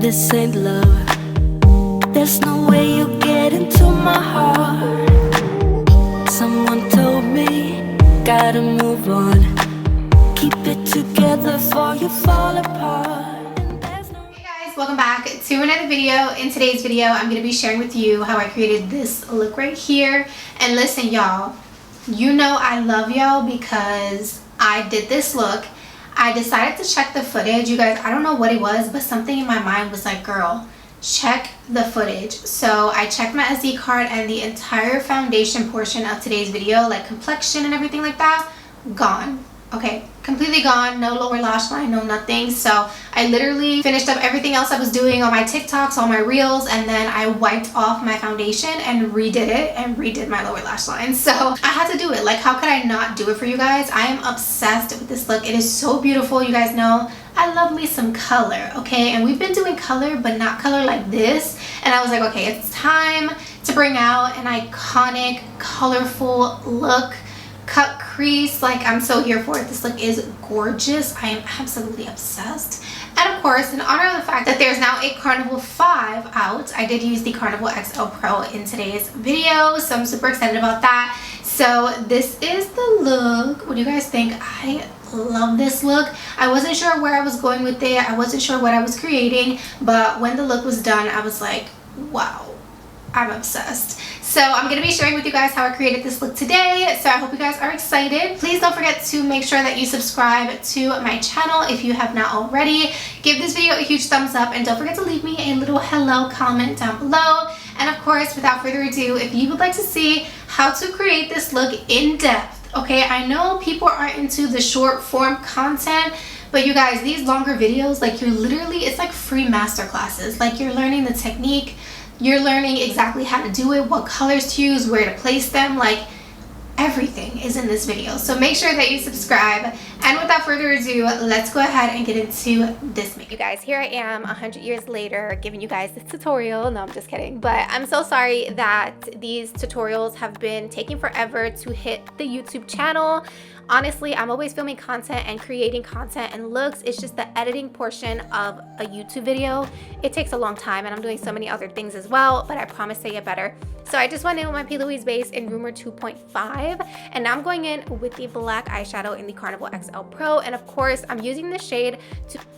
this ain't love. There's no way you get into my heart. Someone told me, gotta move on. Keep it together before you fall apart. Hey guys, welcome back to another video. In today's video, I'm going to be sharing with you how I created this look right here. And listen, y'all, you know I love y'all because I did this look. I decided to check the footage. You guys, I don't know what it was, but something in my mind was like, girl, check the footage. So I checked my SD card and the entire foundation portion of today's video, like complexion and everything like that, gone. Okay, completely gone. No lower lash line, no nothing. So I literally finished up everything else I was doing on my TikToks, all my reels, and then I wiped off my foundation and redid it and redid my lower lash line. So I had to do it. Like, how could I not do it for you guys? I am obsessed with this look. It is so beautiful. You guys know I love me some color, okay? And we've been doing color, but not color like this. And I was like, okay, it's time to bring out an iconic, colorful look. Cut crease, like, I'm so here for it. This look is gorgeous. I am absolutely obsessed. And of course, in honor of the fact that there's now a Carnival 5 out, I did use the Carnival XL Pro in today's video, so I'm super excited about that. So this is the look. What do you guys think? I love this look. I wasn't sure where I was going with it. I wasn't sure what I was creating, but when the look was done, I was like, wow, I'm obsessed. So I'm going to be sharing with you guys how I created this look today. So I hope you guys are excited. Please don't forget to make sure that you subscribe to my channel if you have not already. Give this video a huge thumbs up and don't forget to leave me a little hello comment down below. And of course, without further ado, if you would like to see how to create this look in depth, okay, I know people are into the short form content, but you guys, these longer videos, like, you're literally, it's like free master classes. Like, you're learning the technique. You're learning exactly how to do it, what colors to use, where to place them, like, everything is in this video. So make sure that you subscribe. And without further ado, let's go ahead and get into this makeup. You guys, here I am 100 years later giving you guys this tutorial. No, I'm just kidding. But I'm so sorry that these tutorials have been taking forever to hit the YouTube channel. Honestly, I'm always filming content and creating content and looks. It's just the editing portion of a YouTube video. It takes a long time and I'm doing so many other things as well, but I promise to get better. So I just went in with my P. Louise base in Rumor 2.5 and now I'm going in with the black eyeshadow in the Carnival XL Pro. And of course, I'm using this shade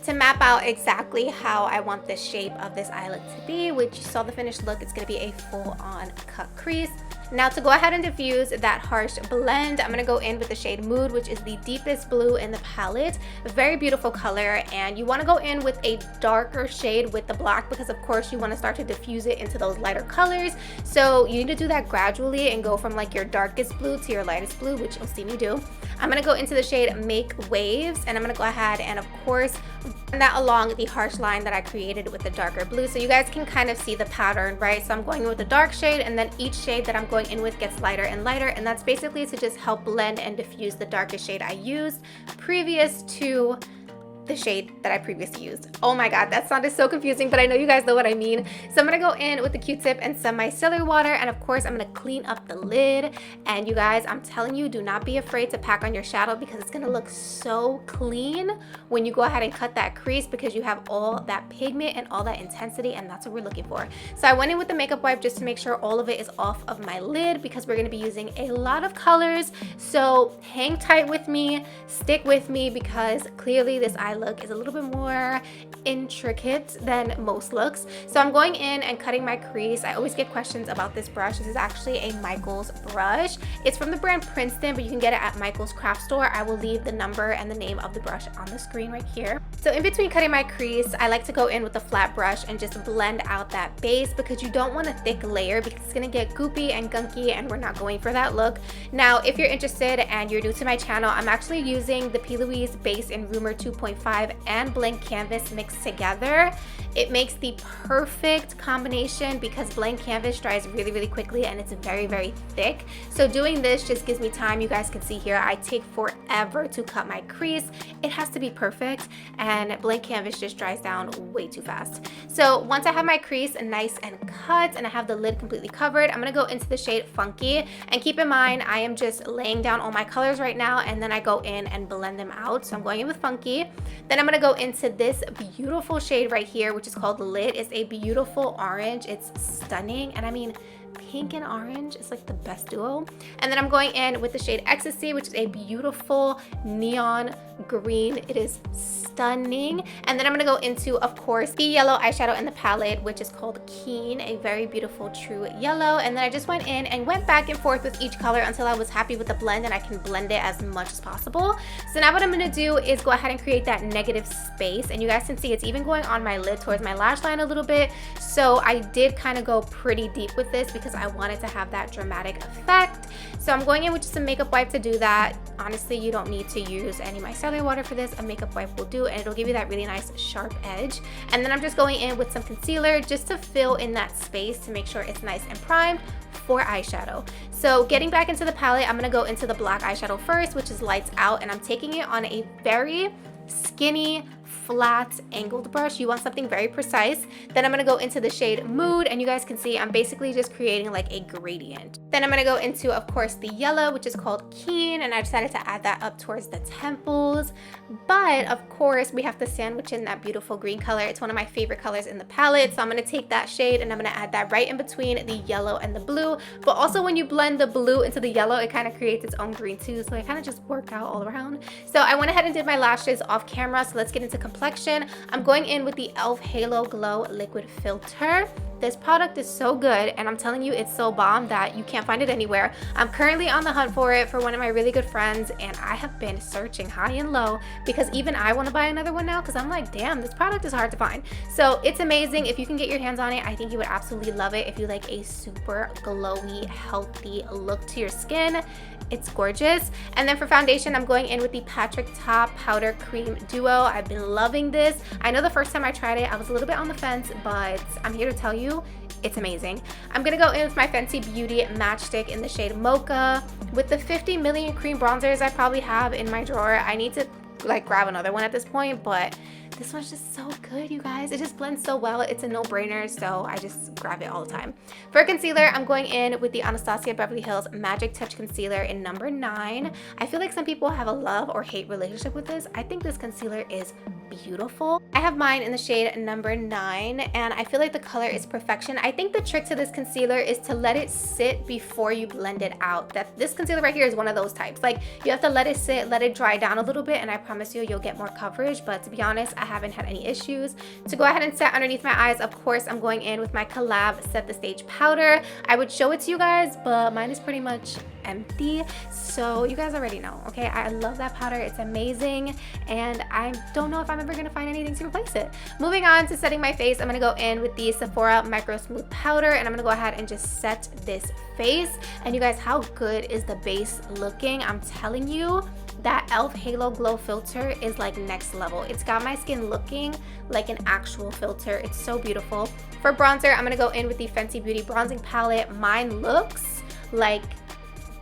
to map out exactly how I want the shape of this eye look to be, which you saw the finished look. It's going to be a full-on cut crease. Now to go ahead and diffuse that harsh blend, I'm going to go in with the shade Mood, which is the deepest blue in the palette. A very beautiful color, and you want to go in with a darker shade with the black because of course you want to start to diffuse it into those lighter colors. So you need to do that gradually and go from like your darkest blue to your lightest blue, which you'll see me do. I'm going to go into the shade Make Waves, and I'm going to go ahead and of course run that along the harsh line that I created with the darker blue, so you guys can kind of see the pattern, right? So I'm going in with the dark shade, and then each shade that I'm going in with gets lighter and lighter, and that's basically to just help blend and diffuse the darkest shade I used previous to the shade that I previously used. Oh my god, that sounded so confusing, but I know you guys know what I mean. So I'm gonna go in with the Q-tip and some micellar water, and of course I'm gonna clean up the lid. And you guys, I'm telling you, do not be afraid to pack on your shadow because it's gonna look so clean when you go ahead and cut that crease because you have all that pigment and all that intensity, and that's what we're looking for. So I went in with the makeup wipe just to make sure all of it is off of my lid because we're gonna be using a lot of colors. So hang tight with me, stick with me, because clearly this eye look is a little bit more intricate than most looks. So I'm going in and cutting my crease. I always get questions about this brush. This is actually a Michaels brush. It's from the brand Princeton, but you can get it at Michaels craft store. I will leave the number and the name of the brush on the screen right here. So in between cutting my crease, I like to go in with a flat brush and just blend out that base because you don't want a thick layer because it's gonna get goopy and gunky and we're not going for that look. Now, if you're interested and you're new to my channel, I'm actually using the P. Louise base in Rumor 2.5 and blank canvas mixed together. It makes the perfect combination because blank canvas dries really, really quickly and it's very, very thick. So doing this just gives me time. You guys can see here, I take forever to cut my crease. It has to be perfect. And and blank canvas just dries down way too fast. So once I have my crease nice and cut and I have the lid completely covered, I'm gonna go into the shade Funky. And keep in mind, I am just laying down all my colors right now, and then I go in and blend them out. So I'm going in with Funky. Then I'm gonna go into this beautiful shade right here, which is called Lit. It's a beautiful orange. It's stunning, and I mean, pink and orange is like the best duo. And then I'm going in with the shade Ecstasy, which is a beautiful neon green. It is stunning. And then I'm gonna go into, of course, the yellow eyeshadow in the palette, which is called Keen, a very beautiful true yellow. And then I just went in and went back and forth with each color until I was happy with the blend and I can blend it as much as possible. So now what I'm gonna do is go ahead and create that negative space, and you guys can see it's even going on my lid towards my lash line a little bit. So I did kind of go pretty deep with this because I wanted to have that dramatic effect. So I'm going in with just a makeup wipe to do that. Honestly, you don't need to use any micellar water for this. A makeup wipe will do, and it'll give you that really nice sharp edge. And then I'm just going in with some concealer just to fill in that space to make sure it's nice and primed for eyeshadow. So getting back into the palette, I'm gonna go into the black eyeshadow first, which is Lights Out, and I'm taking it on a very skinny, flat, angled brush. You want something very precise. Then I'm gonna go into the shade Mood, and you guys can see I'm basically just creating like a gradient. Then I'm gonna go into, of course, the yellow, which is called Keen, and I decided to add that up towards the temples. But of course, we have to sandwich in that beautiful green color. It's one of my favorite colors in the palette, so I'm gonna take that shade and I'm gonna add that right in between the yellow and the blue. But also when you blend the blue into the yellow, it kind of creates its own green too, so it kind of just worked out all around. So I went ahead and did my lashes off camera, so let's get into complexion. I'm going in with the e.l.f. Halo Glow Liquid Filter. This product is so good, and I'm telling you, it's so bomb that you can't find it anywhere. I'm currently on the hunt for it for one of my really good friends, and I have been searching high and low because even I want to buy another one now because I'm like, damn, this product is hard to find. So it's amazing. If you can get your hands on it, I think you would absolutely love it. If you like a super glowy, healthy look to your skin, it's gorgeous. And then for foundation, I'm going in with the Patrick Ta Powder Cream Duo. I've been loving this. I know the first time I tried it, I was a little bit on the fence, but I'm here to tell you, it's amazing. I'm gonna go in with my Fenty Beauty Match Stick in the shade Mocha. With the 50 million cream bronzers I probably have in my drawer, I need to like grab another one at this point, but this one's just so good, you guys. It just blends so well. It's a no-brainer, so I just grab it all the time. For concealer, I'm going in with the Anastasia Beverly Hills Magic Touch Concealer in number 9. I feel like some people have a love or hate relationship with this. I think this concealer is beautiful. I have mine in the shade number 9, and I feel like the color is perfection. I think the trick to this concealer is to let it sit before you blend it out. This concealer right here is one of those types. Like, you have to let it sit, let it dry down a little bit, and I promise you, you'll get more coverage. But to be honest, I haven't had any issues. To go ahead and set underneath my eyes, of course, I'm going in with my Collab Set the Stage powder. I would show it to you guys, but mine is pretty much empty, so you guys already know. Okay, I love that powder. It's amazing, and I don't know if I'm ever gonna find anything to replace it. Moving on to setting my face, I'm gonna go in with the Sephora Micro Smooth powder, and I'm gonna go ahead and just set this face. And you guys, how good is the base looking? I'm telling you, that e.l.f. Halo Glow filter is like next level. It's got my skin looking like an actual filter. It's so beautiful. For bronzer, I'm gonna go in with the Fenty Beauty bronzing palette. Mine looks like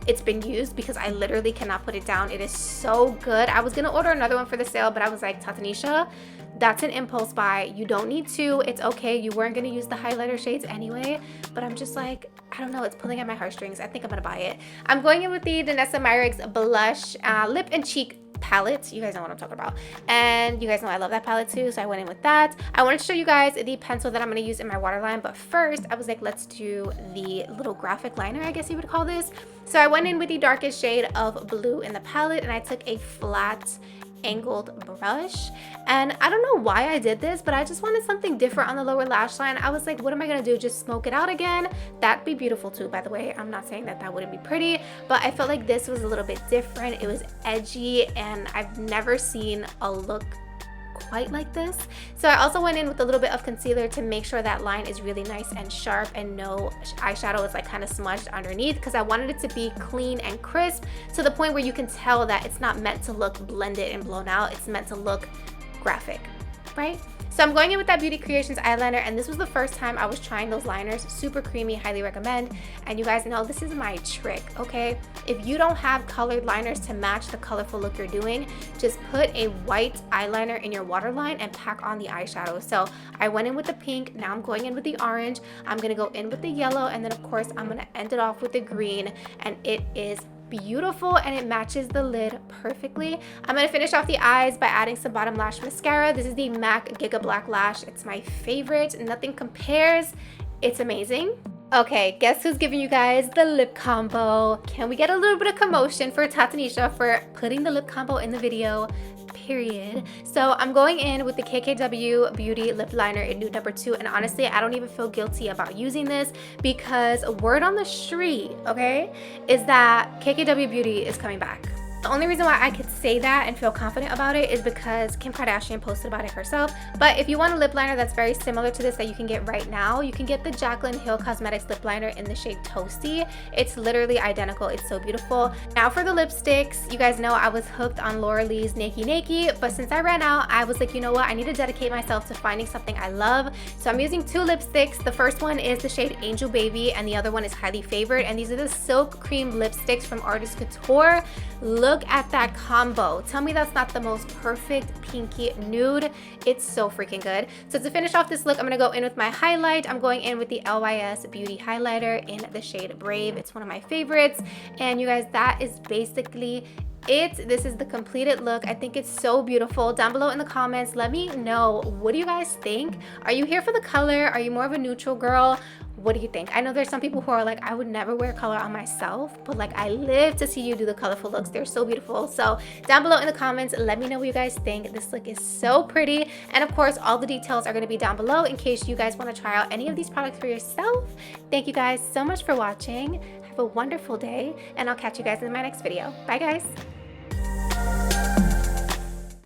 it's been used because I literally cannot put it down. It is so good. I was gonna order another one for the sale, but I was like, Tatanisha, that's an impulse buy. You don't need to. It's okay. You weren't gonna use the highlighter shades anyway, but I'm just like, I don't know, it's pulling at my heartstrings. I think I'm gonna buy it. I'm going in with the Danessa Myricks blush lip and cheek palette. You guys know what I'm talking about, and you guys know I love that palette too, so I went in with that. I wanted to show you guys the pencil that I'm going to use in my waterline, but first I was like, let's do the little graphic liner, I guess you would call this. So I went in with the darkest shade of blue in the palette, and I took a flat angled brush, and I don't know why I did this, but I just wanted something different on the lower lash line. I was like, what am I gonna do, just smoke it out again? That'd be beautiful too, by the way. I'm not saying that wouldn't be pretty, but I felt like this was a little bit different. It was edgy, and I've never seen a look quite like this. So I also went in with a little bit of concealer to make sure that line is really nice and sharp and no eyeshadow is like kind of smudged underneath, because I wanted it to be clean and crisp to the point where you can tell that it's not meant to look blended and blown out. It's meant to look graphic, right? So I'm going in with that Beauty Creations eyeliner, and this was the first time I was trying those liners. Super creamy, highly recommend. And you guys know this is my trick, okay? If you don't have colored liners to match the colorful look you're doing, just put a white eyeliner in your waterline and pack on the eyeshadow. So I went in with the pink, now I'm going in with the orange, I'm gonna go in with the yellow, and then of course I'm gonna end it off with the green, and it is beautiful and it matches the lid perfectly. I'm gonna finish off the eyes by adding some bottom lash mascara. This is the MAC Giga Black Lash. It's my favorite, nothing compares. It's amazing. Okay, guess who's giving you guys the lip combo? Can we get a little bit of commotion for Tatanisha for putting the lip combo in the video? Period. So I'm going in with the KKW Beauty Lip Liner in nude number 2, and honestly I don't even feel guilty about using this because word on the street, okay, is that KKW Beauty is coming back. The only reason why I could say that and feel confident about it is because Kim Kardashian posted about it herself. But if you want a lip liner that's very similar to this that you can get right now, you can get the Jaclyn Hill Cosmetics lip liner in the shade Toasty. It's literally identical. It's so beautiful. Now for the lipsticks, you guys know I was hooked on Laura Lee's Nakey Nakey, but since I ran out, I was like, you know what? I need to dedicate myself to finding something I love. So I'm using 2 lipsticks. The first one is the shade Angel Baby, and the other one is Highly Favored. And these are the Silk Cream lipsticks from Artist Couture. Look at that combo. Tell me that's not the most perfect pinky nude. It's so freaking good. So to finish off this look, I'm gonna go in with my highlight. I'm going in with the LYS Beauty Highlighter in the shade Brave. It's one of my favorites. And you guys, that is basically it. This is the completed look. I think it's so beautiful. Down below in the comments, let me know, what do you guys think? Are you here for the color? Are you more of a neutral girl? What do you think? I know there's some people who are like, I would never wear color on myself, but like I live to see you do the colorful looks. They're so beautiful. So down below in the comments, let me know what you guys think. This look is so pretty. And of course, all the details are going to be down below in case you guys want to try out any of these products for yourself. Thank you guys so much for watching. Have a wonderful day, and I'll catch you guys in my next video. Bye guys.